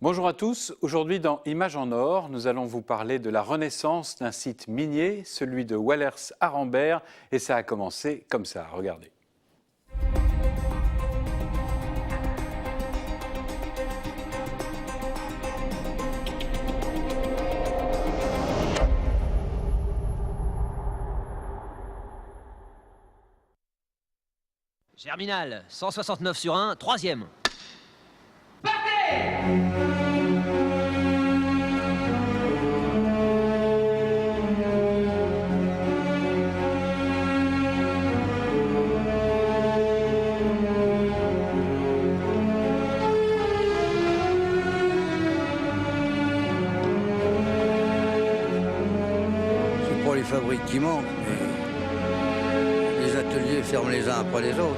Bonjour à tous, aujourd'hui dans Images en or, nous allons vous parler de la renaissance d'un site minier, celui de Wallers-Arambert, et ça a commencé comme ça, regardez. Germinal, 169 sur 1, troisième. C'est pas les fabriques qui manquent, mais les ateliers ferment les uns après les autres.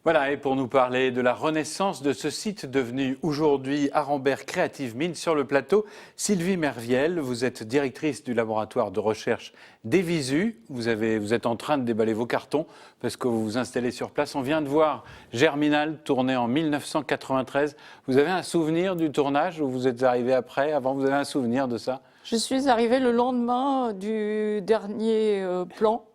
Voilà, et pour nous parler de la renaissance de ce site devenu aujourd'hui Arambert Creative Mine sur le plateau, Sylvie Merviel, vous êtes directrice du laboratoire de recherche d'Evisu. Vous êtes en train de déballer vos cartons parce que vous vous installez sur place. On vient de voir Germinal tourné en 1993. Vous avez un souvenir du tournage ou vous êtes arrivé après? Avant, vous avez un souvenir de ça? Je suis arrivée le lendemain du dernier plan.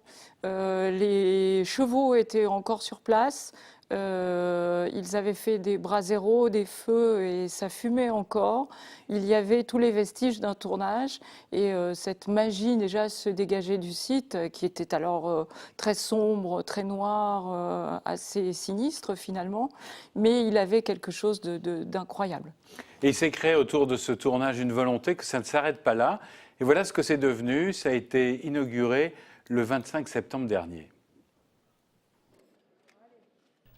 Les chevaux étaient encore sur place. Ils avaient fait des braseros, des feux et ça fumait encore. Il y avait tous les vestiges d'un tournage et cette magie déjà se dégageait du site qui était alors très sombre, très noir, assez sinistre finalement, mais il avait quelque chose d'incroyable. Et il s'est créé autour de ce tournage une volonté que ça ne s'arrête pas là. Et voilà ce que c'est devenu. Ça a été inauguré le 25 septembre dernier.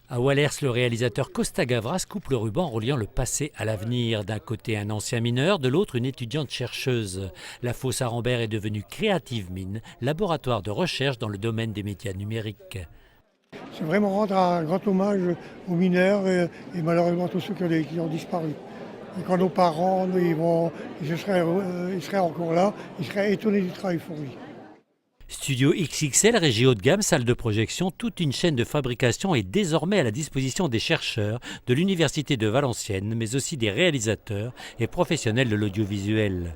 À Wallers, le réalisateur Costa Gavras coupe le ruban en reliant le passé à l'avenir. D'un côté, un ancien mineur, de l'autre, une étudiante chercheuse. La fosse Arambert est devenue Creative Mine, laboratoire de recherche dans le domaine des médias numériques. C'est vraiment rendre un grand hommage aux mineurs et malheureusement tous ceux qui ont disparu. Et quand nos parents ils seraient encore là, ils seraient étonnés du travail fourni. Studio XXL, régie haut de gamme, salle de projection, toute une chaîne de fabrication est désormais à la disposition des chercheurs de l'Université de Valenciennes, mais aussi des réalisateurs et professionnels de l'audiovisuel.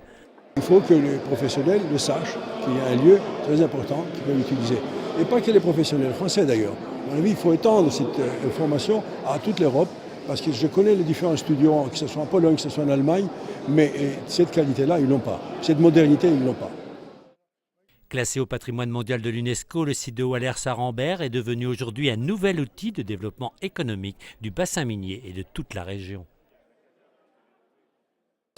Il faut que les professionnels le sachent, qu'il y a un lieu très important qu'ils peuvent utiliser. Et pas que les professionnels français d'ailleurs. À mon avis, il faut étendre cette information à toute l'Europe, parce que je connais les différents studios, que ce soit en Pologne, que ce soit en Allemagne, mais cette qualité-là, ils ne l'ont pas. Cette modernité, ils ne l'ont pas. Classé au patrimoine mondial de l'UNESCO, le site de Wallers-Arambert est devenu aujourd'hui un nouvel outil de développement économique du bassin minier et de toute la région.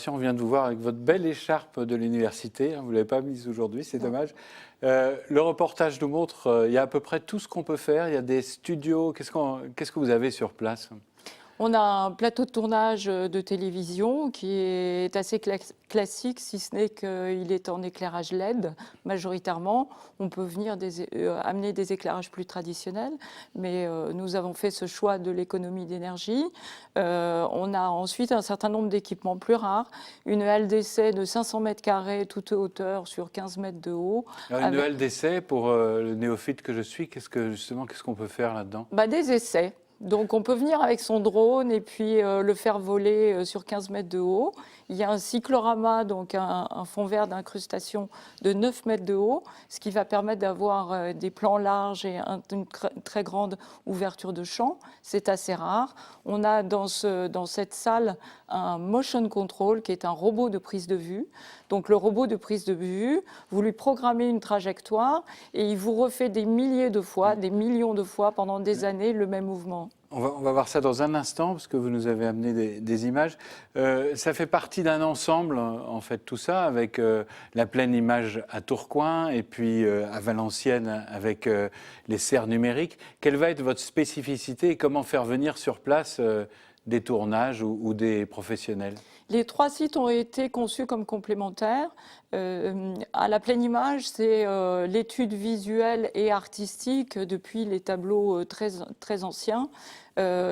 On vient de vous voir avec votre belle écharpe de l'université, vous ne l'avez pas mise aujourd'hui, c'est dommage. Le reportage nous montre, il y a à peu près tout ce qu'on peut faire, il y a des studios, qu'est-ce que vous avez sur place ? On a un plateau de tournage de télévision qui est assez classique, si ce n'est qu'il est en éclairage LED majoritairement. On peut venir amener des éclairages plus traditionnels, mais nous avons fait ce choix de l'économie d'énergie. On a ensuite un certain nombre d'équipements plus rares. Une halle d'essai de 500 mètres carrés, toute hauteur sur 15 mètres de haut. Alors, une halle d'essai, pour le néophyte que je suis, qu'est-ce qu'on peut faire là-dedans ? Des essais. Donc on peut venir avec son drone et puis le faire voler sur 15 mètres de haut. Il y a un cyclorama, donc un fond vert d'incrustation de 9 mètres de haut, ce qui va permettre d'avoir des plans larges et une très grande ouverture de champ. C'est assez rare. On a dans cette salle un motion control qui est un robot de prise de vue. Donc le robot de prise de vue, vous lui programmez une trajectoire et il vous refait des milliers de fois, des millions de fois pendant des années le même mouvement. On va voir ça dans un instant, parce que vous nous avez amené des images. Ça fait partie d'un ensemble, en fait, tout ça, avec la pleine image à Tourcoing et puis à Valenciennes avec les serres numériques. Quelle va être votre spécificité et comment faire venir sur place des tournages ou des professionnels ? Les trois sites ont été conçus comme complémentaires. À la pleine image, c'est l'étude visuelle et artistique depuis les tableaux très anciens.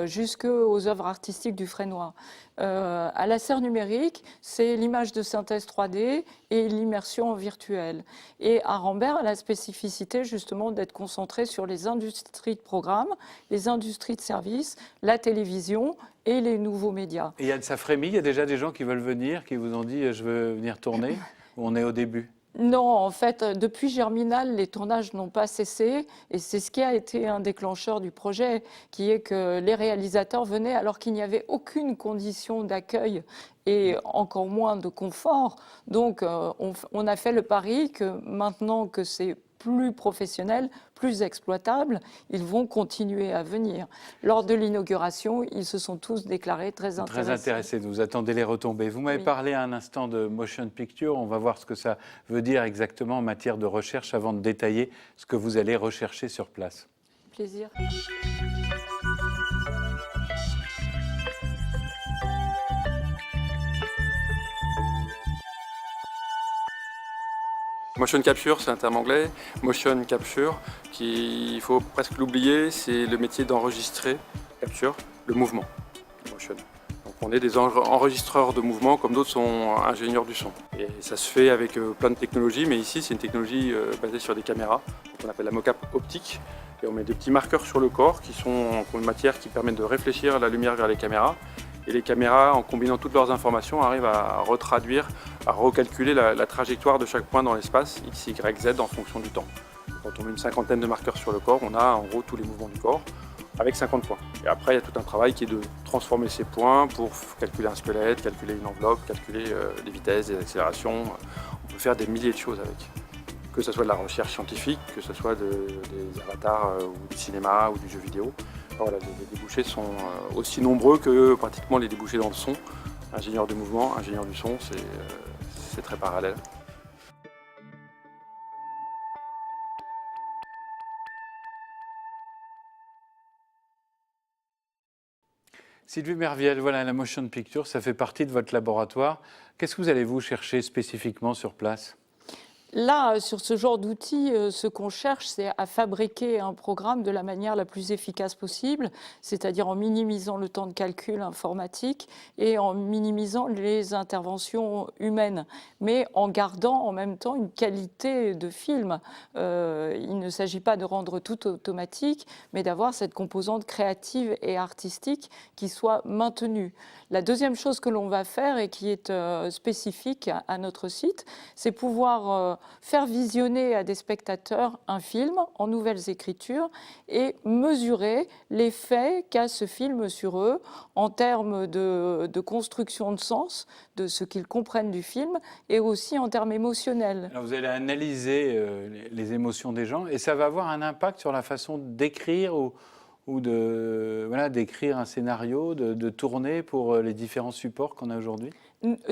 jusqu'aux œuvres artistiques du Fresnoy. À la serre numérique, c'est l'image de synthèse 3D et l'immersion virtuelle. Et Arambert a la spécificité justement d'être concentré sur les industries de programme, les industries de services, la télévision et les nouveaux médias. Et Yann Safremi, il y a déjà des gens qui veulent venir, qui vous ont dit je veux venir tourner, ou on est au début? Non, en fait, depuis Germinal, les tournages n'ont pas cessé et c'est ce qui a été un déclencheur du projet, qui est que les réalisateurs venaient alors qu'il n'y avait aucune condition d'accueil et encore moins de confort. Donc, on a fait le pari que maintenant que c'est plus professionnels, plus exploitables, ils vont continuer à venir. Lors de l'inauguration, ils se sont tous déclarés très intéressés. Très intéressés, vous attendez les retombées. Vous m'avez parlé un instant de motion picture, on va voir ce que ça veut dire exactement en matière de recherche avant de détailler ce que vous allez rechercher sur place. Plaisir. Motion capture, c'est un terme anglais. Motion capture, il faut presque l'oublier, c'est le métier d'enregistrer, capture, le mouvement. Motion. Donc on est des enregistreurs de mouvement comme d'autres sont ingénieurs du son. Et ça se fait avec plein de technologies, mais ici c'est une technologie basée sur des caméras, qu'on appelle la mocap optique. Et on met des petits marqueurs sur le corps qui ont une matière qui permet de réfléchir la lumière vers les caméras. Et les caméras, en combinant toutes leurs informations, arrivent à retraduire, à recalculer la trajectoire de chaque point dans l'espace, x, y, z, en fonction du temps. Quand on met une cinquantaine de marqueurs sur le corps, on a en gros tous les mouvements du corps, avec 50 points. Et après, il y a tout un travail qui est de transformer ces points pour calculer un squelette, calculer une enveloppe, calculer les vitesses, les accélérations. On peut faire des milliers de choses avec. Que ce soit de la recherche scientifique, que ce soit des avatars ou du cinéma ou du jeu vidéo. Voilà, les débouchés sont aussi nombreux que pratiquement les débouchés dans le son. Ingénieur du mouvement, ingénieur du son, c'est très parallèle. Sylvie Merviel, voilà, la motion picture, ça fait partie de votre laboratoire. Qu'est-ce que vous allez vous chercher spécifiquement sur place ? Là, sur ce genre d'outils, ce qu'on cherche, c'est à fabriquer un programme de la manière la plus efficace possible, c'est-à-dire en minimisant le temps de calcul informatique et en minimisant les interventions humaines, mais en gardant en même temps une qualité de film. Il ne s'agit pas de rendre tout automatique, mais d'avoir cette composante créative et artistique qui soit maintenue. La deuxième chose que l'on va faire et qui est spécifique à notre site, c'est pouvoir faire visionner à des spectateurs un film en nouvelles écritures et mesurer l'effet qu'a ce film sur eux en termes de construction de sens, de ce qu'ils comprennent du film et aussi en termes émotionnels. Alors vous allez analyser les émotions des gens et ça va avoir un impact sur la façon d'écrire ou d'écrire un scénario, de tourner pour les différents supports qu'on a aujourd'hui ?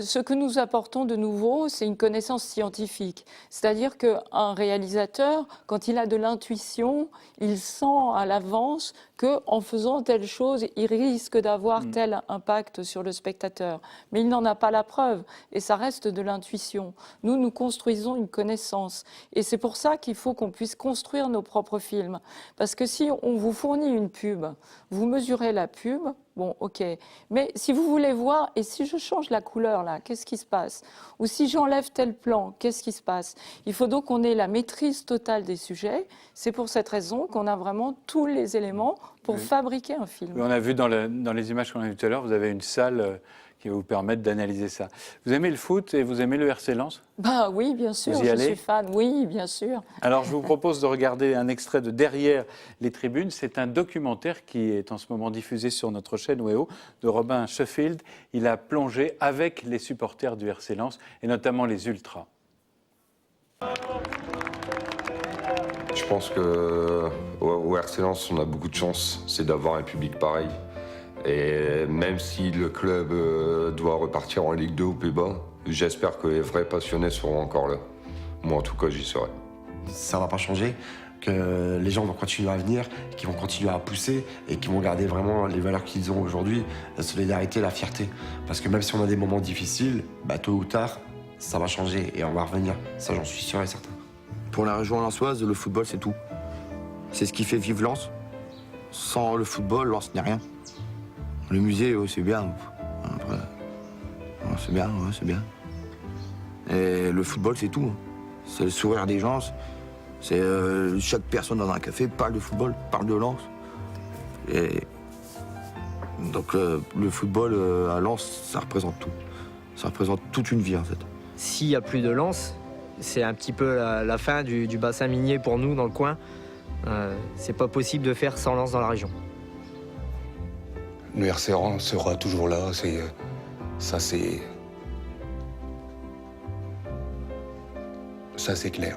Ce que nous apportons de nouveau, c'est une connaissance scientifique. C'est-à-dire qu'un réalisateur, quand il a de l'intuition, il sent à l'avance qu'en faisant telle chose, il risque d'avoir tel impact sur le spectateur. Mais il n'en a pas la preuve et ça reste de l'intuition. Nous construisons une connaissance. Et c'est pour ça qu'il faut qu'on puisse construire nos propres films. Parce que si on vous fournit une pub, vous mesurez la pub, bon, ok. Mais si vous voulez voir, et si je change la couleur là, qu'est-ce qui se passe? Ou si j'enlève tel plan, qu'est-ce qui se passe? Il faut donc qu'on ait la maîtrise totale des sujets. C'est pour cette raison qu'on a vraiment tous les éléments pour fabriquer un film. On a vu dans les images qu'on a vues tout à l'heure, vous avez une salle qui va vous permettre d'analyser ça. Vous aimez le foot et vous aimez le RC Lens ? Bah oui, bien sûr, je suis fan. Oui, bien sûr. Alors, je vous propose de regarder un extrait de Derrière les tribunes. C'est un documentaire qui est en ce moment diffusé sur notre chaîne WEO de Robin Sheffield. Il a plongé avec les supporters du RC Lens et notamment les Ultras. Je pense qu'au RC Lens, on a beaucoup de chance, c'est d'avoir un public pareil. Et même si le club doit repartir en Ligue 2 aux Pays-Bas, j'espère que les vrais passionnés seront encore là. Moi, en tout cas, j'y serai. Ça ne va pas changer, que les gens vont continuer à venir, qu'ils vont continuer à pousser et qu'ils vont garder vraiment les valeurs qu'ils ont aujourd'hui, la solidarité, la fierté. Parce que même si on a des moments difficiles, tôt ou tard, ça va changer et on va revenir. Ça, j'en suis sûr et certain. Pour la région lensoise, le football, c'est tout. C'est ce qui fait vivre Lens. Sans le football, Lens n'est rien. Le musée, c'est bien. Après, c'est bien, c'est bien. Et le football, c'est tout. C'est le sourire des gens. C'est chaque personne dans un café parle de football, parle de Lens. Et donc le football à Lens, ça représente tout. Ça représente toute une vie en fait. S'il n'y a plus de Lens, c'est un petit peu la fin du bassin minier pour nous dans le coin. C'est pas possible de faire sans Lens dans la région. Le RC Lens sera toujours là, ça c'est clair.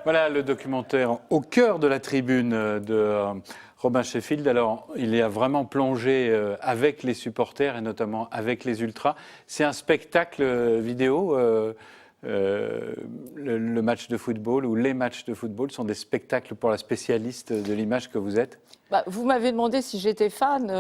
Voilà le documentaire Au cœur de la tribune de Robin Sheffield. Alors, il y a vraiment plongé avec les supporters et notamment avec les ultras. C'est un spectacle vidéo. Le match de football ou les matchs de football sont des spectacles pour la spécialiste de l'image que vous êtes. Vous m'avez demandé si j'étais fan.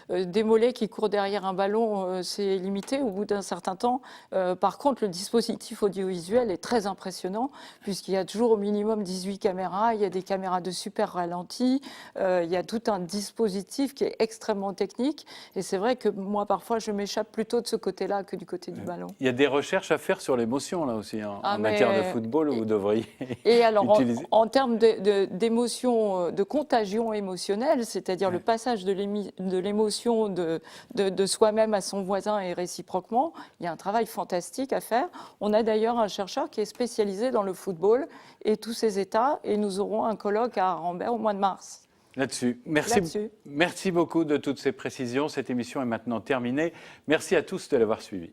Des mollets qui courent derrière un ballon, c'est limité au bout d'un certain temps. Par contre, le dispositif audiovisuel est très impressionnant puisqu'il y a toujours au minimum 18 caméras. Il y a des caméras de super ralenti. Il y a tout un dispositif qui est extrêmement technique. Et c'est vrai que moi, parfois, je m'échappe plutôt de ce côté-là que du côté du ballon. Il y a des recherches à faire sur l'émotion, là aussi, en matière de football, où vous devriez utiliser. En termes d'émotion, de contagion émotionnelle, c'est-à-dire le passage de l'émotion de soi-même à son voisin et réciproquement, il y a un travail fantastique à faire. On a d'ailleurs un chercheur qui est spécialisé dans le football et tous ses états, et nous aurons un colloque à Arambert au mois de mars. Là-dessus. Merci beaucoup de toutes ces précisions. Cette émission est maintenant terminée. Merci à tous de l'avoir suivie.